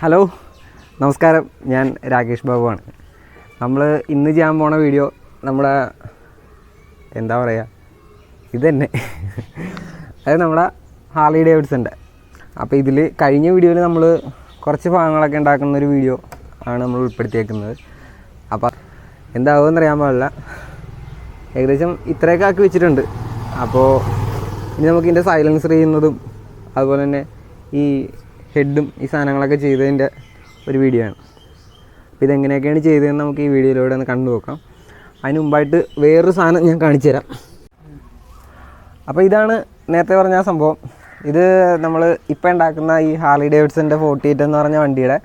Hello നമസ്കാരം, ഞാൻ രാകേഷ് ബാബുവാണ്. നമ്മൾ ഇന്ന് ചെയ്യാൻ പോണ വീഡിയോ നമ്മുടെ എന്താ പറയുക, ഇതന്നെ അത് നമ്മുടെ ഹാർലി ഡേവിഡ്സൻ്റെ. അപ്പോൾ ഇതിൽ കഴിഞ്ഞ വീഡിയോയിൽ നമ്മൾ കുറച്ച് ഭാഗങ്ങളൊക്കെ ഉണ്ടാക്കുന്നൊരു വീഡിയോ ആണ് നമ്മൾ ഉൾപ്പെടുത്തിയേക്കുന്നത്. അപ്പോൾ എന്താകുമെന്ന് അറിയാൻ പാടില്ല, ഏകദേശം ഇത്രയൊക്കെ ആക്കി വെച്ചിട്ടുണ്ട്. അപ്പോൾ ഇനി നമുക്ക് ഇതിൻ്റെ സൈലൻസർ ചെയ്യുന്നതും അതുപോലെ തന്നെ ഈ ഹെഡും ഈ സാധനങ്ങളൊക്കെ ചെയ്തതിൻ്റെ ഒരു വീഡിയോ ആണ്. അപ്പോൾ ഇതെങ്ങനെയൊക്കെയാണ് ചെയ്തതെന്ന് നമുക്ക് ഈ വീഡിയോയിലൂടെ ഒന്ന് കണ്ടു നോക്കാം. അതിന് മുമ്പായിട്ട് വേറൊരു സാധനം ഞാൻ കാണിച്ചു തരാം. അപ്പോൾ ഇതാണ് നേരത്തെ പറഞ്ഞ സംഭവം. ഇത് നമ്മൾ ഇപ്പോൾ ഉണ്ടാക്കുന്ന ഈ ഹാർലി ഡേവിഡ്സൻ്റെ 48 എന്ന് പറഞ്ഞ വണ്ടിയുടെ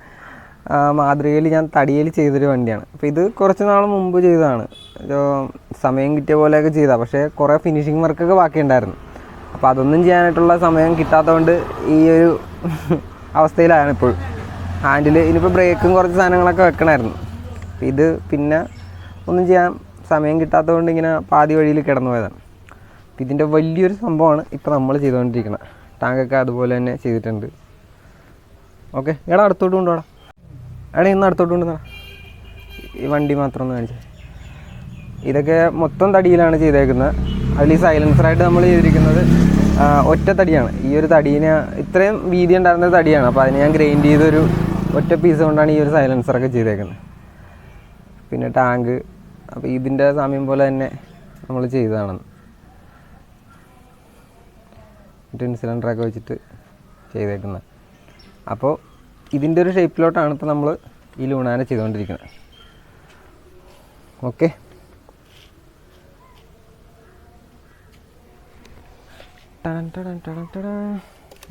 മാതൃകയിൽ ഞാൻ തടിയിൽ ചെയ്തൊരു വണ്ടിയാണ്. അപ്പോൾ ഇത് കുറച്ച് നാൾ മുമ്പ് ചെയ്തതാണ്. സമയം കിട്ടിയ പോലെയൊക്കെ ചെയ്തതാണ്. പക്ഷേ കുറേ ഫിനിഷിങ് വർക്കൊക്കെ ബാക്കിയുണ്ടായിരുന്നു. അപ്പോൾ അതൊന്നും ചെയ്യാനായിട്ടുള്ള സമയം കിട്ടാത്തതുകൊണ്ട് ഈ ഒരു അവസ്ഥയിലാണ് ഇപ്പോൾ. ഹാൻഡിൽ ഇനിയിപ്പോൾ ബ്രേക്കും കുറച്ച് സാധനങ്ങളൊക്കെ വെക്കണമായിരുന്നു. അപ്പോൾ ഇത് പിന്നെ ഒന്നും ചെയ്യാൻ സമയം കിട്ടാത്തതുകൊണ്ട് ഇങ്ങനെ പാതി വഴിയിൽ കിടന്നു പോയതാണ്. അപ്പോൾ ഇതിൻ്റെ വലിയൊരു സംഭവമാണ് ഇപ്പോൾ നമ്മൾ ചെയ്തുകൊണ്ടിരിക്കുന്നത്. ടാങ്കൊക്കെ അതുപോലെ തന്നെ ചെയ്തിട്ടുണ്ട്. ഓക്കെ, എടാ അടുത്തോട്ട് കൊണ്ടുപോടാ. എടാ ഇന്ന് അടുത്തോട്ട് കൊണ്ടുവന്നാ. ഈ വണ്ടി മാത്രം ഒന്ന് കാണിച്ചത്. ഇതൊക്കെ മൊത്തം തടിയിലാണ് ചെയ്തേക്കുന്നത്. അതിൽ ഈ സൈലൻസറായിട്ട് നമ്മൾ ചെയ്തിരിക്കുന്നത് ഒറ്റ തടിയാണ്. ഈ ഒരു തടീനെ ഇത്രയും വീതി ഉണ്ടായിരുന്ന തടിയാണ്. അപ്പോൾ അതിന് ഞാൻ ഗ്രൈൻഡ് ചെയ്തൊരു ഒറ്റ പീസ് കൊണ്ടാണ് ഈ ഒരു സൈലൻസറൊക്കെ ചെയ്തേക്കുന്നത്. പിന്നെ ടാങ്ക്, അപ്പോൾ ഇതിൻ്റെ സമയം പോലെ തന്നെ നമ്മൾ ചെയ്തതാണ്. ടിൻ സിലിണ്ടറൊക്കെ വെച്ചിട്ട് ചെയ്തേക്കുന്നത്. അപ്പോൾ ഇതിൻ്റെ ഒരു ഷേപ്പിലോട്ടാണ് ഇപ്പോൾ നമ്മൾ ഈ ലൂണാനെ ചെയ്തുകൊണ്ടിരിക്കുന്നത്. ഓക്കെ,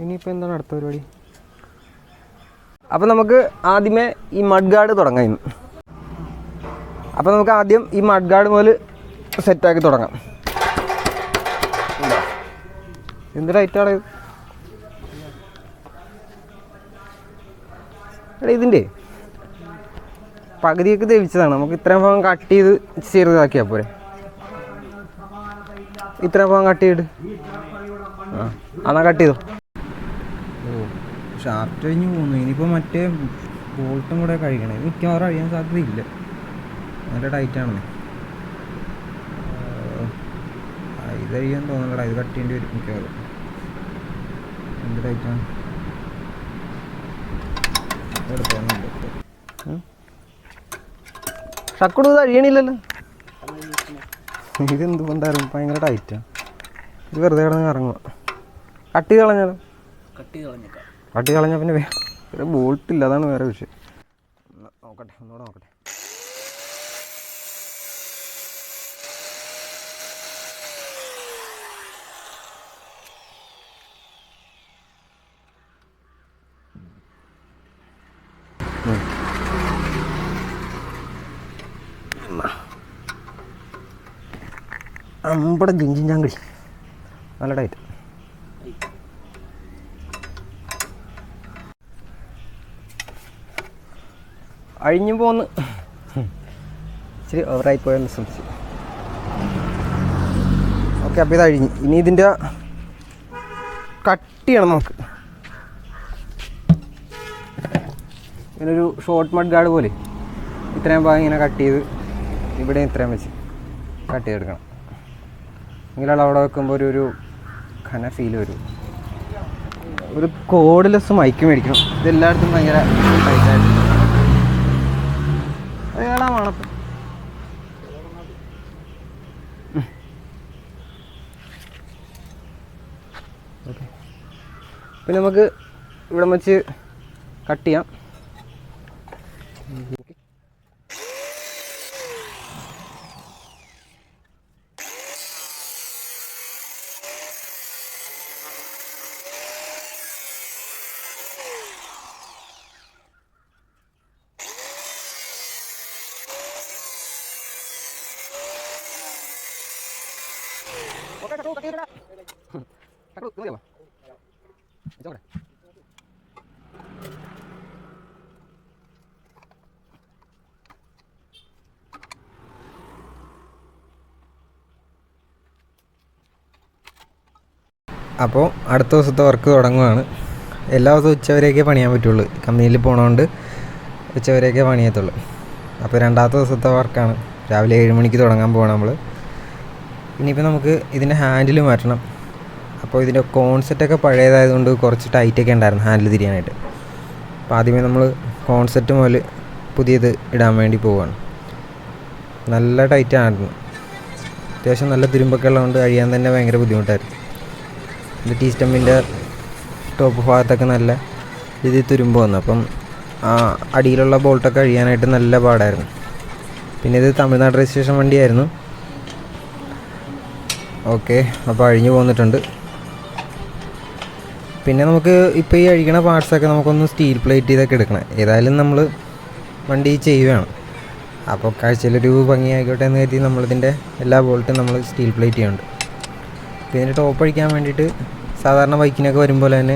ഇനിയിപ്പോൾ എന്താണ് അടുത്ത പരിപാടി? അപ്പോൾ നമുക്ക് ആദ്യമേ ഈ മഡ് ഗാർഡ് തുടങ്ങാം ഇന്ന്. അപ്പോൾ നമുക്ക് ആദ്യം ഈ മഡ് ഗാർഡ് മുതൽ സെറ്റാക്കി തുടങ്ങാം. എന്ത് റൈറ്റാണ് എടാ, ഇതിൻ്റെ പകുതിയൊക്കെ തെളിച്ചതാണ്. നമുക്ക് ഇത്രയും ഭാഗം കട്ട് ചെയ്ത് ചെറുതാക്കിയാൽ പോരെ. ഇത്രയും ഭാഗം കട്ട് ചെയ്തിട്ട് എന്നാ കട്ട് ചെയ്തോ. ഓ, ഷാർട്ട് കഴിഞ്ഞ് പോകുന്നു. ഇനിയിപ്പോൾ മറ്റേ ബോൾട്ടും കൂടെ കഴിക്കണേ. മിക്കവാറും അഴിയാൻ സാധ്യതയില്ല, നല്ല ടൈറ്റാണെന്ന്. ഇത് അഴിയാൻ തോന്നലടാ, ഇത് കട്ട് ചെയ്യേണ്ടി വരും മിക്കവാറും. എന്ത് ടൈറ്റാണ് ഷക്കുട് അഴിയണില്ലല്ലോ. ഇതെന്ത് കൊണ്ടായിരുന്നു, ഭയങ്കര ടൈറ്റാണ്. ഇത് വെറുതെ കിടന്ന് ഇറങ്ങുക. കട്ട് കളഞ്ഞാലോ? കട്ട് കളഞ്ഞാൽ പിന്നെ വേറെ ബോൾട്ടില്ല, അതാണ് വേറെ വിഷയം. നോക്കട്ടെ, ഒന്നുകൂടെ നോക്കട്ടെ. അമ്പടെ ജിഞ്ചിൻ ചാങ്കടി നല്ല ടൈറ്റ്. അഴിഞ്ഞു പോന്ന് ഇച്ചിരി ഓവറായി പോയെന്ന് സംശയം. ഓക്കെ, അപ്പോൾ ഇത് അഴിഞ്ഞ്. ഇനി ഇതിൻ്റെ കട്ട് ചെയ്യണം നമുക്ക്. ഇങ്ങനൊരു ഷോർട്ട് മഡ് ഗാർഡ് പോലെ ഇത്രയും ഭാഗം ഇങ്ങനെ കട്ട് ചെയ്ത് ഇവിടെ ഇത്രയും വെച്ച് കട്ട് ചെയ്തെടുക്കണം. എങ്കിലാണ് അവിടെ വെക്കുമ്പോൾ ഒരു ഘന ഫീൽ വരും. ഒരു കോഡ്ലെസ് മൈക്ക് മേടിക്കണം. ഇതെല്ലായിടത്തും ഭയങ്കര ടൈറ്റായിട്ട്. അത് കാണാമാണപ്പം. ഓക്കെ, പിന്നെ നമുക്ക് ഇവിടെ വെച്ച് കട്ട് ചെയ്യാം. അപ്പോൾ അടുത്ത ദിവസത്തെ വർക്ക് തുടങ്ങുകയാണ്. എല്ലാ ദിവസവും ഉച്ചവരെയൊക്കെ പണിയാൻ പറ്റുള്ളൂ. കമ്പനിയിൽ പോകണോണ്ട് ഉച്ചവരെയൊക്കെ പണിയത്തുള്ളൂ. അപ്പോൾ രണ്ടാമത്തെ ദിവസത്തെ വർക്കാണ്. രാവിലെ 7 മണിക്ക് തുടങ്ങാൻ പോകണം നമ്മൾ. ഇനിയിപ്പോൾ നമുക്ക് ഇതിൻ്റെ ഹാൻഡിൽ മാറ്റണം. അപ്പോൾ ഇതിൻ്റെ കോൺസെപ്റ്റൊക്കെ പഴയതായതുകൊണ്ട് കുറച്ച് ടൈറ്റൊക്കെ ഉണ്ടായിരുന്നു ഹാൻഡിൽ തിരിയാനായിട്ട്. അപ്പോൾ ആദ്യമേ നമ്മൾ കോൺസെപ്റ്റ് മുതൽ പുതിയത് ഇടാൻ വേണ്ടി പോവുകയാണ്. നല്ല ടൈറ്റായിരുന്നു. അത്യാവശ്യം നല്ല തുരുമ്പൊക്കെ ഉള്ളതുകൊണ്ട് അഴിയാൻ തന്നെ ഭയങ്കര ബുദ്ധിമുട്ടായിരുന്നു. ഇത് ടീ സ്റ്റമ്മിൻ്റെ ടോപ്പ് ഭാഗത്തൊക്കെ നല്ല രീതിയിൽ തുരുമ്പ് വന്നു. അപ്പം അടിയിലുള്ള ബോൾട്ടൊക്കെ അഴിയാനായിട്ട് നല്ല പാടായിരുന്നു. പിന്നെ ഇത് തമിഴ്നാട് രജിസ്ട്രേഷൻ വണ്ടിയായിരുന്നു. ഓക്കെ, അപ്പോൾ അഴിഞ്ഞു പോന്നിട്ടുണ്ട്. പിന്നെ നമുക്ക് ഇപ്പോൾ ഈ അഴിക്കണ പാർട്സൊക്കെ നമുക്കൊന്ന് സ്റ്റീൽ പ്ലേറ്റ് ചെയ്തൊക്കെ എടുക്കണം. ഏതായാലും നമ്മൾ വണ്ടി ചെയ്യുകയാണ്. അപ്പോൾ കാഴ്ചയിലൊരു ഭംഗിയായിക്കോട്ടെ എന്ന് കരുതി നമ്മളിതിൻ്റെ എല്ലാ ബോൾട്ടും നമ്മൾ സ്റ്റീൽ പ്ലേറ്റ് ചെയ്യുന്നുണ്ട്. പിന്നെ ഇതിൻ്റെ ടോപ്പ് അഴിക്കാൻ വേണ്ടിയിട്ട് സാധാരണ ബൈക്കിനൊക്കെ വരുമ്പോൾ തന്നെ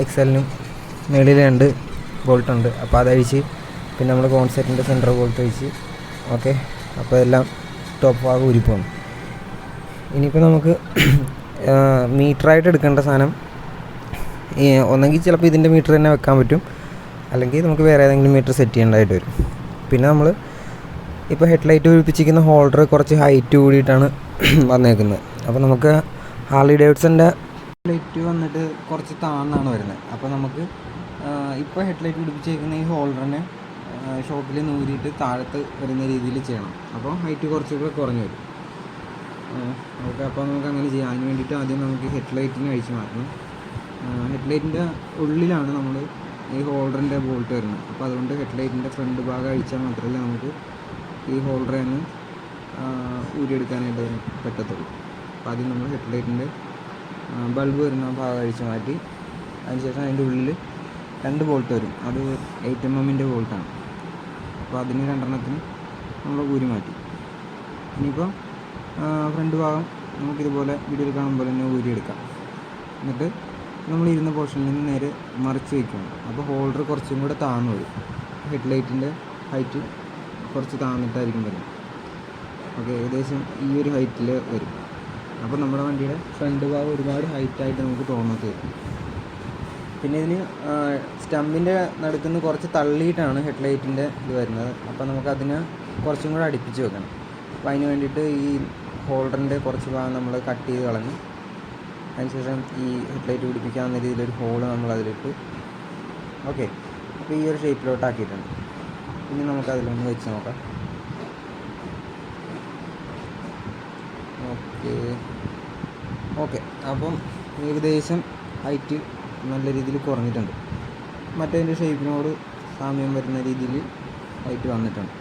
എക്സലിനും മുകളിൽ 2 ബോൾട്ടുണ്ട്. അപ്പോൾ അതഴിച്ച് പിന്നെ നമ്മൾ കോൺസെപ്റ്റിൻ്റെ സെൻറ്റർ ബോൾട്ട് അഴിച്ച് ഓക്കെ. അപ്പോൾ എല്ലാം ടോപ്പ് ഭാഗം ഊരിപ്പോകും. ഇനിയിപ്പോൾ നമുക്ക് മീറ്ററായിട്ട് എടുക്കേണ്ട സാധനം ഒന്നെങ്കിൽ ചിലപ്പോൾ ഇതിൻ്റെ മീറ്റർ തന്നെ വെക്കാൻ പറ്റും, അല്ലെങ്കിൽ നമുക്ക് വേറെ ഏതെങ്കിലും മീറ്റർ സെറ്റ് ചെയ്യേണ്ടതായിട്ട് വരും. പിന്നെ നമ്മൾ ഇപ്പോൾ ഹെഡ്ലൈറ്റ് പിടിപ്പിച്ചിരിക്കുന്ന ഹോൾഡർ കുറച്ച് ഹൈറ്റ് കൂടിയിട്ടാണ് വന്നേക്കുന്നത്. അപ്പോൾ നമുക്ക് ഹാർലി ഡേവിഡ്സൻ്റെ ഹെഡ്ലൈറ്റ് വന്നിട്ട് കുറച്ച് താഴ്ന്നാണ് വരുന്നത്. അപ്പോൾ നമുക്ക് ഇപ്പോൾ ഹെഡ്ലൈറ്റ് പിടിപ്പിച്ചിരിക്കുന്ന ഈ ഹോൾഡറിനെ ഷോപ്പിൽ നൂരിയിട്ട് താഴത്ത് വരുന്ന രീതിയിൽ ചെയ്യണം. അപ്പോൾ ഹൈറ്റ് കുറച്ചുകൂടെ കുറഞ്ഞു വരും. ഓക്കെ, അപ്പോൾ നമുക്ക് അങ്ങനെ ചെയ്യാം. അതിന് വേണ്ടിയിട്ട് ആദ്യം നമുക്ക് ഹെഡ്ലൈറ്റിനെ അഴിച്ച് മാറ്റണം. ഹെഡ്ലൈറ്റിൻ്റെ ഉള്ളിലാണ് നമ്മൾ ഈ ഹോൾഡറിൻ്റെ ബോൾട്ട് വരുന്നത്. അപ്പോൾ അതുകൊണ്ട് ഹെഡ്ലൈറ്റിൻ്റെ ഫ്രണ്ട് ഭാഗം അഴിച്ചാൽ മാത്രമേ നമുക്ക് ഈ ഹോൾഡറെ ഒന്ന് ഊരിയെടുക്കാനായിട്ട് പറ്റത്തുള്ളൂ. അപ്പോൾ ആദ്യം നമ്മൾ ഹെഡ്ലൈറ്റിൻ്റെ ബൾബ് വരുന്ന ഭാഗം അഴിച്ച് മാറ്റി അതിനുശേഷം അതിൻ്റെ ഉള്ളിൽ 2 ബോൾട്ട് വരും. അത് 8 mm ബോൾട്ടാണ്. അപ്പോൾ അതിന് 2 നമ്മൾ ഊരി മാറ്റി. ഇനിയിപ്പോൾ ഫ്രണ്ട് ഭാഗം നമുക്കിതുപോലെ വീഡിയോയിൽ കാണുമ്പോൾ തന്നെ ഊരിയെടുക്കാം. എന്നിട്ട് നമ്മൾ ഇരുന്ന പോർഷനിൽ നിന്ന് നേരെ മറിച്ച് വയ്ക്കണം. അപ്പോൾ ഹോൾഡർ കുറച്ചും കൂടെ താഴ്ന്നു വരും. ഹെഡ്ലൈറ്റിൻ്റെ ഹൈറ്റ് കുറച്ച് താഴ്ന്നിട്ടായിരിക്കും വരുന്നത്. ഓക്കെ, ഏകദേശം ഈ ഒരു ഹൈറ്റിൽ വരും. അപ്പോൾ നമ്മുടെ വണ്ടിയുടെ ഫ്രണ്ട് ഭാഗം ഒരുപാട് ഹൈറ്റായിട്ട് നമുക്ക് തോന്നത്ത് വരും. പിന്നെ ഇതിന് സ്റ്റമ്പിൻ്റെ നടുക്കുന്ന് കുറച്ച് തള്ളിയിട്ടാണ് ഹെഡ്ലൈറ്റിൻ്റെ ഇത് വരുന്നത്. അപ്പോൾ നമുക്കതിനെ കുറച്ചും കൂടെ അടുപ്പിച്ച് വെക്കണം. അപ്പോൾ അതിന് വേണ്ടിയിട്ട് ഈ ഹോൾഡറിൻ്റെ കുറച്ച് ഭാഗം നമ്മൾ കട്ട് ചെയ്ത് കളഞ്ഞ് അതിനുശേഷം ഈ ഹെഡ്ലൈറ്റ് പിടിപ്പിക്കാവുന്ന രീതിയിലൊരു ഹോള് നമ്മൾ അതിലിട്ട് ഓക്കെ. അപ്പോൾ ഈ ഒരു ഷേപ്പിലോട്ടാക്കിയിട്ടുണ്ട്. ഇനി നമുക്കതിലൊന്ന് വെച്ച് നോക്കാം. ഓക്കെ, അപ്പം ഏകദേശം ഹൈറ്റ് നല്ല രീതിയിൽ കുറഞ്ഞിട്ടുണ്ട്. മറ്റേതിൻ്റെ ഷേപ്പിനോട് സാമ്യം വരുന്ന രീതിയിൽ ഹൈറ്റ് വന്നിട്ടുണ്ട്.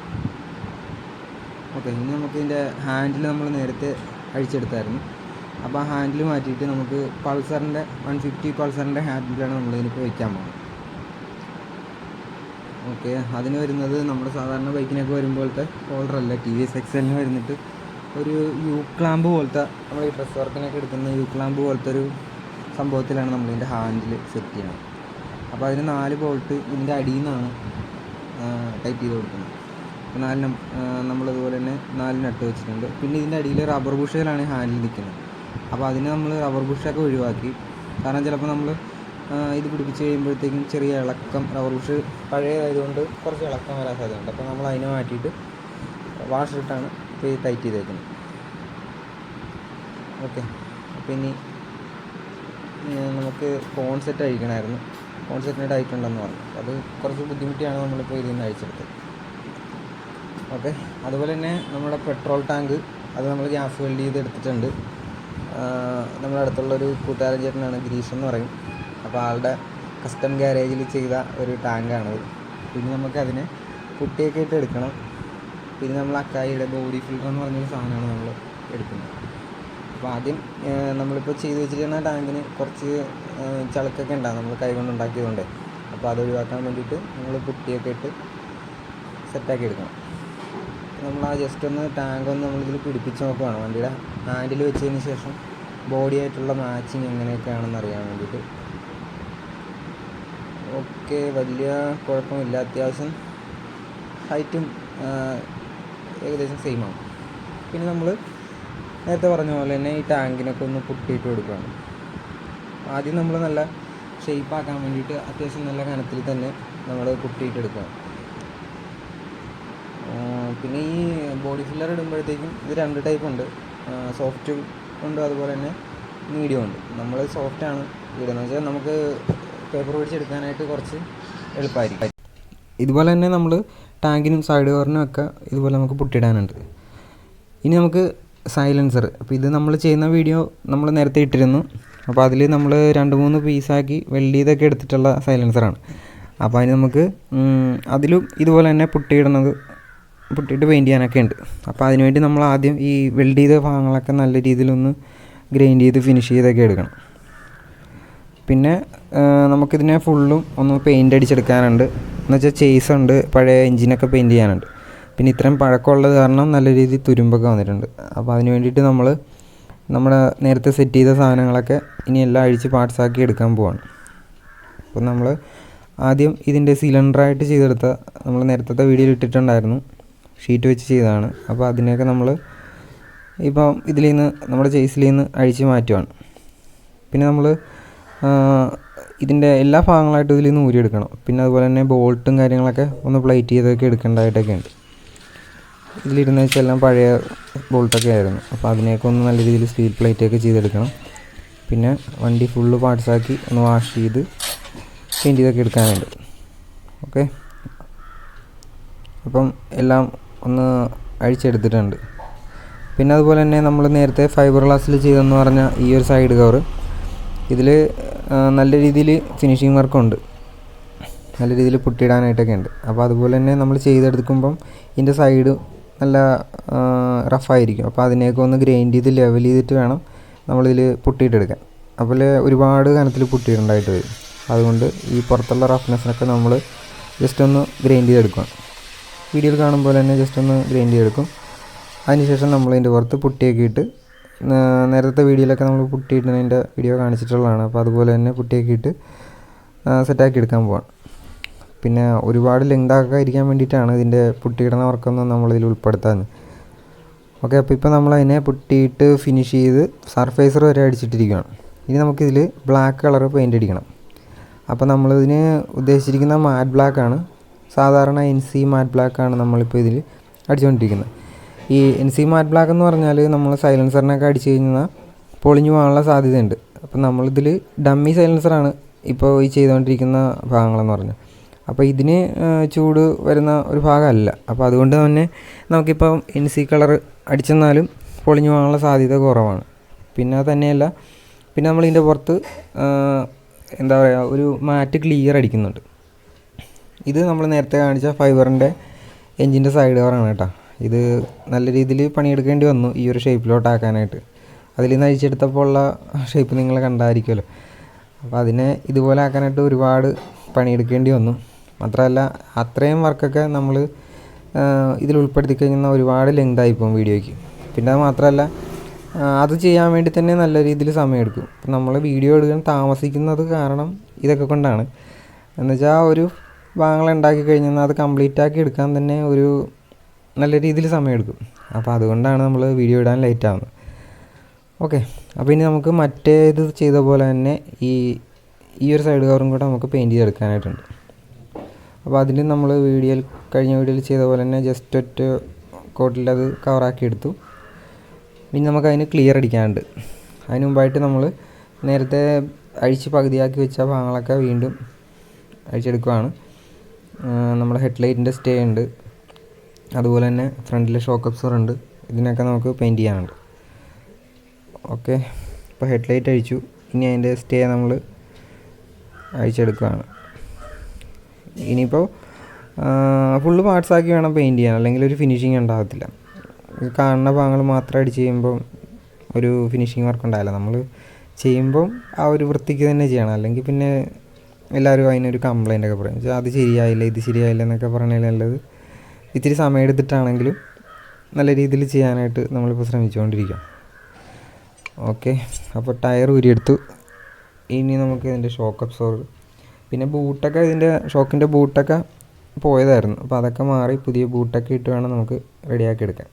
ഓക്കെ, ഇനി നമുക്ക് ഇതിൻ്റെ ഹാൻഡിൽ നമ്മൾ നേരത്തെ അഴിച്ചെടുത്തായിരുന്നു. അപ്പോൾ ആ ഹാൻഡിൽ മാറ്റിയിട്ട് നമുക്ക് പൾസറിൻ്റെ 150 പൾസറിൻ്റെ ഹാൻഡിലാണ് നമ്മളിതിനിപ്പോൾ വയ്ക്കാൻ പോകുന്നത്. ഓക്കെ, അതിന് വരുന്നത് നമ്മുടെ സാധാരണ ബൈക്കിനൊക്കെ വരുമ്പോഴത്തെ ഹോൾഡറല്ല, TVS എക്സലിന് വരുന്നിട്ട് ഒരു യു ക്ലാമ്പ് പോലത്തെ, നമ്മൾ ഈ ഡ്രസ് വർക്കിനൊക്കെ എടുക്കുന്ന യു ക്ലാമ്പ് പോലത്തെ ഒരു സംഭവത്തിലാണ് നമ്മളിതിൻ്റെ ഹാൻഡിൽ സെറ്റ് ചെയ്യണത്. അപ്പോൾ അതിന് 4 ബോൾട്ട് ഇതിൻ്റെ അടിയിൽ നിന്നാണ് ടൈറ്റ് ചെയ്ത് കൊടുക്കുന്നത്. അപ്പോൾ 4 നമ്മളിതുപോലെ തന്നെ 4 നട്ട് വെച്ചിട്ടുണ്ട്. പിന്നെ ഇതിൻ്റെ അടിയിൽ റബ്ബർ ബുഷയിലാണ് ഹാൻഡിൽ നിൽക്കുന്നത്. അപ്പോൾ അതിന് നമ്മൾ റബ്ബർ ബുഷൊക്കെ ഒഴിവാക്കി. കാരണം ചിലപ്പോൾ നമ്മൾ ഇത് പിടിപ്പിച്ച് കഴിയുമ്പോഴത്തേക്കും ചെറിയ ഇളക്കം, റബ്ബർ ബുഷ് പഴയതായതുകൊണ്ട് കുറച്ച് ഇളക്കം വരാൻ സാധ്യതയുണ്ട്. അപ്പോൾ നമ്മൾ അതിനെ മാറ്റിയിട്ട് വാഷിട്ടാണ് ഇപ്പോൾ ഇത് ടൈറ്റ് ചെയ്തേക്കുന്നത്. ഓക്കെ, അപ്പോൾ ഇനി നമുക്ക് കോൺസെറ്റ് അഴിക്കണമായിരുന്നു. കോൺസെറ്റിന് ടൈറ്റ് ഉണ്ടെന്ന് പറഞ്ഞു. അത് കുറച്ച് ബുദ്ധിമുട്ടിയാണ് നമ്മളിപ്പോൾ ഇതിൽ നിന്ന് അഴിച്ചെടുത്തത്. ഓക്കെ, അതുപോലെ തന്നെ നമ്മുടെ പെട്രോൾ ടാങ്ക് അത് നമ്മൾ ഗ്യാസ് വെൽഡ് ചെയ്ത് എടുത്തിട്ടുണ്ട്. നമ്മുടെ അടുത്തുള്ളൊരു കൂട്ടുകാരൻ ചേട്ടനാണ്, ഗിരീഷ് എന്ന് പറയും. അപ്പോൾ ആളുടെ കസ്റ്റം ഗ്യാരേജിൽ ചെയ്ത ഒരു ടാങ്കാണത്. പിന്നെ നമുക്കതിനെ പുട്ടിയൊക്കെ ഇട്ട് എടുക്കണം. പിന്നെ നമ്മൾ അക്കായിയുടെ ബോഡി ഫിൽറ്റർ എന്ന് പറഞ്ഞൊരു സാധനമാണ് നമ്മൾ എടുക്കുന്നത്. അപ്പോൾ ആദ്യം നമ്മളിപ്പോൾ ചെയ്ത് വെച്ചിരിക്കുന്ന ടാങ്കിന് കുറച്ച് ചളുക്കൊക്കെ ഉണ്ടാകും, നമ്മൾ കൈകൊണ്ട് ഉണ്ടാക്കിയതുകൊണ്ട്. അപ്പോൾ അത് ഒഴിവാക്കാൻ വേണ്ടിയിട്ട് നമ്മൾ പുട്ടിയൊക്കെ ഇട്ട് സെറ്റാക്കി എടുക്കണം. നമ്മൾ ആ ജസ്റ്റ് ഒന്ന് ടാങ്ക് ഒന്ന് നമ്മളിതിൽ പിടിപ്പിച്ച് നോക്കുകയാണ്. വണ്ടിയുടെ ഹാൻഡിൽ വെച്ചതിന് ശേഷം ബോഡിയായിട്ടുള്ള മാച്ചിങ് എങ്ങനെയൊക്കെയാണെന്ന് അറിയാൻ വേണ്ടിയിട്ട്. ഓക്കെ, വലിയ കുഴപ്പമില്ല. അത്യാവശ്യം ഹൈറ്റും ഏകദേശം സെയിമാണ്. പിന്നെ നമ്മൾ നേരത്തെ പറഞ്ഞ പോലെ തന്നെ ഈ ടാങ്കിനൊക്കെ ഒന്ന് പുട്ടിയിട്ട് കൊടുക്കുകയാണ്. ആദ്യം നമ്മൾ നല്ല ഷേപ്പാക്കാൻ വേണ്ടിയിട്ട് അത്യാവശ്യം നല്ല കനത്തിൽ തന്നെ നമ്മൾ പുട്ടിയിട്ടെടുക്കണം. പിന്നെ ഈ ബോഡി ഫില്ലർ ഇടുമ്പോഴത്തേക്കും ഇത് 2 ടൈപ്പ് ഉണ്ട്, സോഫ്റ്റ് ഉണ്ട്, അതുപോലെ തന്നെ മീഡിയം ഉണ്ട്. നമ്മൾ സോഫ്റ്റാണ് ഇടുന്നത് വെച്ചാൽ നമുക്ക് പേപ്പർ പിടിച്ചെടുക്കാനായിട്ട് കുറച്ച് എളുപ്പമായിരിക്കും. ഇതുപോലെ തന്നെ നമ്മൾ ടാങ്കിനും സൈഡ് കവറിനും ഒക്കെ ഇതുപോലെ നമുക്ക് പുട്ടിയിടാനുണ്ട്. ഇനി നമുക്ക് സൈലൻസർ. അപ്പോൾ ഇത് നമ്മൾ ചെയ്യുന്ന വീഡിയോ നമ്മൾ നേരത്തെ ഇട്ടിരുന്നു. അപ്പോൾ അതിൽ നമ്മൾ 2-3 പീസാക്കി വെൽഡ് ചെയ്തൊക്കെ എടുത്തിട്ടുള്ള സൈലൻസറാണ്. അപ്പോൾ അതിന് നമുക്ക് അതിലും ഇതുപോലെ തന്നെ പുട്ടിയിട്ട് പെയിൻറ്റ് ചെയ്യാനൊക്കെ ഉണ്ട്. അപ്പോൾ അതിനുവേണ്ടി നമ്മൾ ആദ്യം ഈ വെൽഡ് ചെയ്ത ഭാഗങ്ങളൊക്കെ നല്ല രീതിയിലൊന്ന് ഗ്രൈൻഡ് ചെയ്ത് ഫിനിഷ് ചെയ്തൊക്കെ എടുക്കണം. പിന്നെ നമുക്കിതിനെ ഫുള്ളും ഒന്ന് പെയിൻ്റ് അടിച്ചെടുക്കാനുണ്ട്. എന്നുവെച്ചാൽ ചേസ് ഉണ്ട്, പഴയ എൻജിനൊക്കെ പെയിൻറ്റ് ചെയ്യാനുണ്ട്. പിന്നെ ഇത്രയും പഴക്കമുള്ളത് കാരണം നല്ല രീതിയിൽ തുരുമ്പൊക്കെ വന്നിട്ടുണ്ട്. അപ്പോൾ അതിന് വേണ്ടിയിട്ട് നമ്മൾ നമ്മുടെ നേരത്തെ സെറ്റ് ചെയ്ത സാധനങ്ങളൊക്കെ ഇനി എല്ലാം അഴിച്ച് പാർട്സാക്കി എടുക്കാൻ പോവാണ്. അപ്പോൾ നമ്മൾ ആദ്യം ഇതിൻ്റെ സിലിണ്ടറായിട്ട് ചെയ്തെടുത്ത നമ്മൾ നേരത്തെ വീഡിയോയിൽ ഇട്ടിട്ടുണ്ടായിരുന്നു, ഷീറ്റ് വെച്ച് ചെയ്തതാണ്. അപ്പോൾ അതിനെയൊക്കെ നമ്മൾ ഇപ്പം ഇതിൽ നിന്ന് നമ്മുടെ ചേസിൽ നിന്ന് അഴിച്ച് മാറ്റുവാണ്. പിന്നെ നമ്മൾ ഇതിൻ്റെ എല്ലാ ഭാഗങ്ങളായിട്ടും ഇതിൽ നിന്ന് ഊരിയെടുക്കണം. പിന്നെ അതുപോലെ തന്നെ ബോൾട്ടും കാര്യങ്ങളൊക്കെ ഒന്ന് പ്ലേറ്റ് ചെയ്തൊക്കെ എടുക്കേണ്ടതായിട്ടൊക്കെ ഉണ്ട്. ഇതിലിരുന്ന് വെച്ചാൽ എല്ലാം പഴയ ബോൾട്ടൊക്കെ ആയിരുന്നു. അപ്പോൾ അതിനെയൊക്കെ ഒന്ന് നല്ല രീതിയിൽ സ്റ്റീൽ പ്ലേറ്റൊക്കെ ചെയ്തെടുക്കണം. പിന്നെ വണ്ടി ഫുള്ള് പാർട്സാക്കി ഒന്ന് വാഷ് ചെയ്ത് പെയിൻറ്റ് ചെയ്തൊക്കെ എടുക്കാനുണ്ട്. ഓക്കെ, അപ്പം എല്ലാം ഒന്ന് അഴിച്ചെടുത്തിട്ടുണ്ട്. പിന്നെ അതുപോലെ തന്നെ നമ്മൾ നേരത്തെ ഫൈബർ ഗ്ലാസ്സിൽ ചെയ്തെന്ന് പറഞ്ഞ ഈ ഒരു സൈഡ് കവർ, ഇതിൽ നല്ല രീതിയിൽ ഫിനിഷിങ് വർക്കുണ്ട്, നല്ല രീതിയിൽ പുട്ടിയിടാനായിട്ടൊക്കെ ഉണ്ട്. അപ്പോൾ അതുപോലെ തന്നെ നമ്മൾ ചെയ്തെടുക്കുമ്പം ഇതിൻ്റെ സൈഡ് നല്ല റഫായിരിക്കും. അപ്പോൾ അതിനെയൊക്കെ ഒന്ന് ഗ്രൈൻഡ് ചെയ്ത് ലെവൽ ചെയ്തിട്ട് വേണം നമ്മളിതിൽ പുട്ടിയിട്ടെടുക്കാൻ. അപ്പോൾ ഒരുപാട് കനത്തിൽ പുട്ടിയിടേണ്ടതായിട്ട് വരും. അതുകൊണ്ട് ഈ പുറത്തുള്ള റഫ്നെസ്സിനൊക്കെ നമ്മൾ ജസ്റ്റ് ഒന്ന് ഗ്രൈൻഡ് ചെയ്തെടുക്കണം. വീഡിയോയിൽ കാണുമ്പോൾ തന്നെ ജസ്റ്റ് ഒന്ന് ഗ്രൈൻഡ് ചെയ്തെടുക്കും. അതിനുശേഷം നമ്മളതിൻ്റെ പുറത്ത് പുട്ടിയൊക്കെ ഇട്ട്, നേരത്തെ വീഡിയോയിലൊക്കെ നമ്മൾ പുട്ടിയിടുന്നതിൻ്റെ വീഡിയോ കാണിച്ചിട്ടുള്ളതാണ്. അപ്പോൾ അതുപോലെ തന്നെ പുട്ടിയൊക്കെ ഇട്ട് സെറ്റാക്കി എടുക്കാൻ പോവാണ്. പിന്നെ ഒരുപാട് ലെങ്താക്കാൻ ഇരിക്കാൻ വേണ്ടിയിട്ടാണ് ഇതിൻ്റെ പുട്ടിയിടുന്ന വർക്കൊന്നും നമ്മളിതിൽ ഉൾപ്പെടുത്താൻ. ഓക്കെ, അപ്പോൾ ഇപ്പോൾ നമ്മളതിനെ പുട്ടിയിട്ട് ഫിനിഷ് ചെയ്ത് സർഫേസർ വരെ അടിച്ചിട്ടിരിക്കുകയാണ്. ഇനി നമുക്കിതിൽ ബ്ലാക്ക് കളർ പെയിൻ്റ് അടിക്കണം. അപ്പോൾ നമ്മളിതിന് ഉദ്ദേശിച്ചിരിക്കുന്ന മാറ്റ് ബ്ലാക്കാണ്. സാധാരണ NC മാറ്റ് ബ്ലാക്കാണ് നമ്മളിപ്പോൾ ഇതിൽ അടിച്ചുകൊണ്ടിരിക്കുന്നത്. ഈ NC മാറ്റ് ബ്ലാക്ക് എന്ന് പറഞ്ഞാൽ നമ്മൾ സൈലൻസറിനൊക്കെ അടിച്ചു കഴിഞ്ഞാൽ പൊളിഞ്ഞു പോകാനുള്ള സാധ്യതയുണ്ട്. അപ്പോൾ നമ്മളിതിൽ ഡമ്മി സൈലൻസറാണ് ഇപ്പോൾ ഈ ചെയ്തുകൊണ്ടിരിക്കുന്ന ഭാഗങ്ങളെന്ന് പറഞ്ഞാൽ. അപ്പോൾ ഇതിന് ചൂട് വരുന്ന ഒരു ഭാഗമല്ല. അപ്പോൾ അതുകൊണ്ട് തന്നെ നമുക്കിപ്പോൾ NC കളർ അടിച്ചെന്നാലും പൊളിഞ്ഞു പോകാനുള്ള സാധ്യത കുറവാണ്. പിന്നെ തന്നെയല്ല, പിന്നെ നമ്മളിതിൻ്റെ പുറത്ത് എന്താ പറയുക, ഒരു മാറ്റ് ക്ലിയർ അടിക്കുന്നുണ്ട്. ഇത് നമ്മൾ നേരത്തെ കാണിച്ച ഫൈബറിൻ്റെ എൻജിൻ്റെ സൈഡ് കവറാണ് കേട്ടോ. ഇത് നല്ല രീതിയിൽ പണിയെടുക്കേണ്ടി വന്നു ഈ ഒരു ഷേപ്പിലോട്ടാക്കാനായിട്ട്. അതിൽ നിന്ന് അഴിച്ചെടുത്തപ്പോൾ ഉള്ള ഷേപ്പ് നിങ്ങൾ കണ്ടായിരിക്കുമല്ലോ. അപ്പോൾ അതിനെ ഇതുപോലെ ആക്കാനായിട്ട് ഒരുപാട് പണിയെടുക്കേണ്ടി വന്നു. മാത്രമല്ല, അത്രയും വർക്കൊക്കെ നമ്മൾ ഇതിൽ ഉൾപ്പെടുത്തി കഴിഞ്ഞാൽ ഒരുപാട് ലെങ്തായിപ്പോകും വീഡിയോയ്ക്ക്. പിന്നെ അത് മാത്രമല്ല, അത് ചെയ്യാൻ വേണ്ടി തന്നെ നല്ല രീതിയിൽ സമയമെടുക്കും. അപ്പം നമ്മൾ വീഡിയോ എടുക്കാൻ താമസിക്കുന്നത് കാരണം ഇതൊക്കെ കൊണ്ടാണ്. എന്നുവെച്ചാൽ ഒരു ഭാഗങ്ങൾ ഉണ്ടാക്കി കഴിഞ്ഞാൽ അത് കംപ്ലീറ്റ് ആക്കി എടുക്കാൻ തന്നെ ഒരു നല്ല രീതിയിൽ സമയമെടുക്കും. അപ്പോൾ അതുകൊണ്ടാണ് നമ്മൾ വീഡിയോ ഇടാൻ ലേറ്റ് ആവുന്നത്. ഓക്കെ, അപ്പോൾ ഇനി നമുക്ക് മറ്റേത് ചെയ്ത പോലെ തന്നെ ഈ ഒരു സൈഡ് കവറും കൂടെ നമുക്ക് പെയിൻറ്റ് ചെയ്തെടുക്കാനായിട്ടുണ്ട്. അപ്പോൾ അതിന് നമ്മൾ കഴിഞ്ഞ വീഡിയോയിൽ ചെയ്ത പോലെ തന്നെ ജസ്റ്റ് ഒറ്റ കോട്ടിൽ അത് കവറാക്കി എടുത്തു. ഇനി നമുക്കതിന് ക്ലിയർ അടിക്കാനുണ്ട്. അതിന് മുമ്പായിട്ട് നമ്മൾ നേരത്തെ അഴിച്ച് പകുതിയാക്കി വെച്ച ഭാഗങ്ങളൊക്കെ വീണ്ടും അഴിച്ചെടുക്കുകയാണ്. നമ്മുടെ ഹെഡ്ലൈറ്റിൻ്റെ സ്റ്റേ ഉണ്ട്, അതുപോലെ തന്നെ ഫ്രണ്ടിലെ ഷോക്ക് അബ്സോർ ഉണ്ട്. ഇതിനൊക്കെ നമുക്ക് പെയിൻറ്റ് ചെയ്യാനുണ്ട്. ഓക്കെ, ഇപ്പോൾ ഹെഡ്ലൈറ്റ് അഴിച്ചു. ഇനി അതിൻ്റെ സ്റ്റേ നമ്മൾ അഴിച്ചെടുക്കുകയാണ്. ഇനിയിപ്പോൾ ഫുള്ള് പാർട്സാക്കി വേണം പെയിൻറ്റ് ചെയ്യാൻ, അല്ലെങ്കിൽ ഒരു ഫിനിഷിങ് ഉണ്ടാകത്തില്ല. കാണുന്ന ഭാഗങ്ങൾ മാത്രം അടിച്ച് ചെയ്യുമ്പം ഒരു ഫിനിഷിങ് വർക്ക് ഉണ്ടാവില്ല. നമ്മൾ ചെയ്യുമ്പം ആ ഒരു വൃത്തിക്ക് തന്നെ ചെയ്യണം. അല്ലെങ്കിൽ പിന്നെ എല്ലാവരും അതിനൊരു കംപ്ലൈൻ്റ് ഒക്കെ പറയും, അത് ശരിയായില്ല, ഇത് ശരിയായില്ല എന്നൊക്കെ പറഞ്ഞാൽ നല്ലത് ഇത്തിരി സമയം എടുത്തിട്ടാണെങ്കിലും നല്ല രീതിയിൽ ചെയ്യാനായിട്ട് നമ്മളിപ്പോൾ ശ്രമിച്ചുകൊണ്ടിരിക്കുക. ഓക്കെ, അപ്പോൾ ടയർ ഊരിയെടുത്തു. ഇനി നമുക്ക് ഇതിൻ്റെ ഷോക്ക് അബ്സോർബർ, പിന്നെ ബൂട്ടൊക്കെ, ഇതിൻ്റെ ഷോക്കിൻ്റെ ബൂട്ടൊക്കെ പോയതായിരുന്നു. അപ്പോൾ അതൊക്കെ മാറി പുതിയ ബൂട്ടൊക്കെ ഇട്ട് വേണം നമുക്ക് റെഡിയാക്കി എടുക്കാൻ.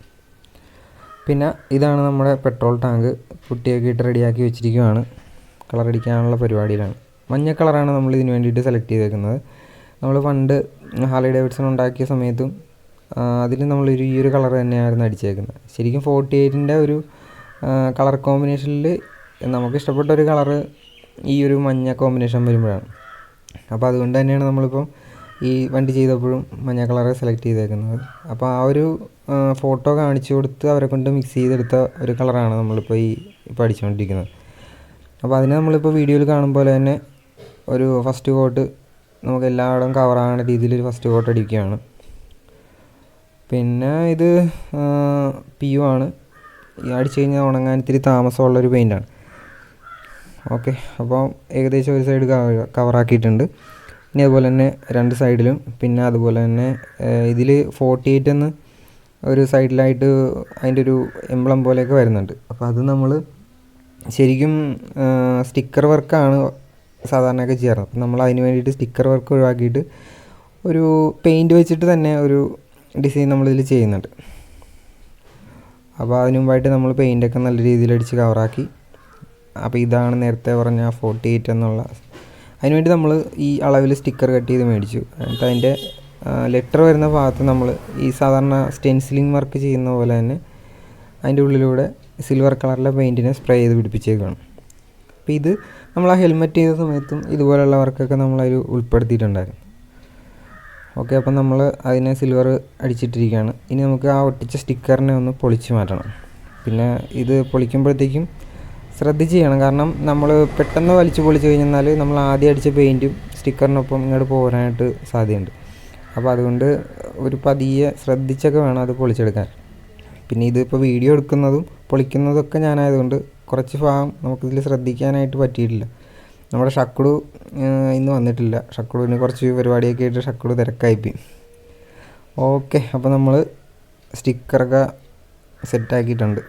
പിന്നെ ഇതാണ് നമ്മുടെ പെട്രോൾ ടാങ്ക്. പുട്ടിയൊക്കെ ഇട്ട് റെഡിയാക്കി വെച്ചിരിക്കുകയാണ്. കളർ അടിക്കാനുള്ള പരിപാടിയിലാണ്. മഞ്ഞ കളറാണ് നമ്മൾ ഇതിന് വേണ്ടിയിട്ട് സെലക്ട് ചെയ്തേക്കുന്നത്. നമ്മൾ പണ്ട് ഹാർലി ഡേവിഡ്സൺ ഉണ്ടാക്കിയ സമയത്തും അതിൽ നമ്മളൊരു ഈ ഒരു കളർ തന്നെയായിരുന്നു അടിച്ചേക്കുന്നത്. ശരിക്കും 48-ൻ്റെ ഒരു കളർ കോമ്പിനേഷനിൽ നമുക്കിഷ്ടപ്പെട്ട ഒരു കളറ് ഈ ഒരു മഞ്ഞ കോമ്പിനേഷൻ വരുമ്പോഴാണ്. അപ്പോൾ അതുകൊണ്ട് തന്നെയാണ് നമ്മളിപ്പം ഈ വണ്ടി ചെയ്തപ്പോഴും മഞ്ഞ കളറ് സെലക്ട് ചെയ്തേക്കുന്നത്. അപ്പോൾ ആ ഒരു ഫോട്ടോ കാണിച്ചു കൊടുത്ത് അവരെ കൊണ്ട് മിക്സ് ചെയ്തെടുത്ത ഒരു കളറാണ് നമ്മളിപ്പോൾ ഇപ്പോൾ അടിച്ചുകൊണ്ടിരിക്കുന്നത്. അപ്പോൾ അതിനെ നമ്മളിപ്പോൾ വീഡിയോയിൽ കാണും പോലെ തന്നെ ഒരു ഫസ്റ്റ് കോട്ട് നമുക്ക് എല്ലായിടവും കവറാകുന്ന രീതിയിൽ ഒരു ഫസ്റ്റ് കോട്ട് അടിക്കുകയാണ്. പിന്നെ ഇത് PU ആണ്. അടിച്ചു കഴിഞ്ഞാൽ ഉണങ്ങാൻ ഇത്തിരി താമസമുള്ളൊരു പെയിൻ്റാണ്. ഓക്കെ, അപ്പോൾ ഏകദേശം ഒരു സൈഡ് കവറാക്കിയിട്ടുണ്ട്. ഇനി അതുപോലെ തന്നെ 2 സൈഡിലും, പിന്നെ അതുപോലെ തന്നെ ഇതിൽ 48 എന്ന് ഒരു സൈഡിലായിട്ട് അതിൻ്റെ ഒരു എംബ്ലം പോലെയൊക്കെ വരുന്നുണ്ട്. അപ്പോൾ അത് നമ്മൾ ശരിക്കും സ്റ്റിക്കർ വർക്കാണ് സാധാരണയൊക്കെ ചെയ്യാറ്. അപ്പം നമ്മൾ അതിന് വേണ്ടിയിട്ട് സ്റ്റിക്കർ വർക്ക് ഒഴിവാക്കിയിട്ട് ഒരു പെയിൻറ്റ് വെച്ചിട്ട് തന്നെ ഒരു ഡിസൈൻ നമ്മളിതിൽ ചെയ്യുന്നുണ്ട്. അപ്പോൾ അതിന് മുമ്പായിട്ട് നമ്മൾ പെയിൻ്റൊക്കെ നല്ല രീതിയിൽ അടിച്ച് കവറാക്കി. അപ്പോൾ ഇതാണ് നേരത്തെ പറഞ്ഞ 48 എന്നുള്ള. അതിനുവേണ്ടി നമ്മൾ ഈ അളവിൽ സ്റ്റിക്കർ കട്ട് ചെയ്ത് മേടിച്ചു. എന്നിട്ട് അതിൻ്റെ ലെറ്റർ വരുന്ന ഭാഗത്ത് നമ്മൾ ഈ സാധാരണ സ്റ്റെൻസിലിംഗ് വർക്ക് ചെയ്യുന്ന പോലെ തന്നെ അതിൻ്റെ ഉള്ളിലൂടെ സിൽവർ കളറിലെ പെയിൻറ്റിനെ സ്പ്രേ ചെയ്ത് പിടിപ്പിച്ചേക്കാണ്. അപ്പോൾ ഇത് നമ്മൾ ആ ഹെൽമെറ്റ് ചെയ്ത സമയത്തും ഇതുപോലെയുള്ള വർക്കൊക്കെ നമ്മളതിൽ ഉൾപ്പെടുത്തിയിട്ടുണ്ടായിരുന്നു. ഓക്കെ, അപ്പം നമ്മൾ അതിനെ സിൽവർ അടിച്ചിട്ടിരിക്കുകയാണ്. ഇനി നമുക്ക് ആ ഒട്ടിച്ച സ്റ്റിക്കറിനെ ഒന്ന് പൊളിച്ച് മാറ്റണം. പിന്നെ ഇത് പൊളിക്കുമ്പോഴത്തേക്കും ശ്രദ്ധിച്ച് ചെയ്യണം, കാരണം നമ്മൾ പെട്ടെന്ന് വലിച്ച് പൊളിച്ച് കഴിഞ്ഞാൽ നമ്മൾ ആദ്യം അടിച്ച പെയിൻറ്റും സ്റ്റിക്കറിനൊപ്പം ഇങ്ങോട്ട് പോരാനായിട്ട് സാധ്യതയുണ്ട്. അപ്പോൾ അതുകൊണ്ട് ഒരു പതിയെ ശ്രദ്ധിച്ചൊക്കെ വേണം അത് പൊളിച്ചെടുക്കാൻ. പിന്നെ ഇതിപ്പോൾ വീഡിയോ എടുക്കുന്നതും പൊളിക്കുന്നതൊക്കെ ഞാനായതുകൊണ്ട് കുറച്ച് ഭാഗം നമുക്കിതിൽ ശ്രദ്ധിക്കാനായിട്ട് പറ്റിയിട്ടില്ല. നമ്മുടെ ഷക്കുടു ഇന്ന് വന്നിട്ടില്ല. ഷക്കുടുവിന് കുറച്ച് പരിപാടിയൊക്കെ ആയിട്ട് ഷക്കുടു തിരക്കായിപ്പോയി. ഓക്കെ, അപ്പോൾ നമ്മൾ സ്റ്റിക്കറൊക്കെ സെറ്റാക്കിയിട്ടുണ്ട്.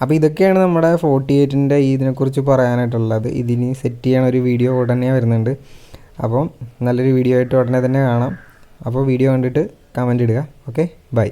അപ്പോൾ ഇതൊക്കെയാണ് നമ്മുടെ 48-ൻ്റെ ഇതിനെക്കുറിച്ച് പറയാനായിട്ടുള്ളത്. ഇതിന് സെറ്റ് ചെയ്യാൻ ഒരു വീഡിയോ ഉടനെ വരുന്നുണ്ട്. അപ്പം നല്ലൊരു വീഡിയോ ആയിട്ട് ഉടനെ തന്നെ കാണാം. അപ്പോൾ വീഡിയോ കണ്ടിട്ട് കമൻ്റ് ഇടുക. Okay, by.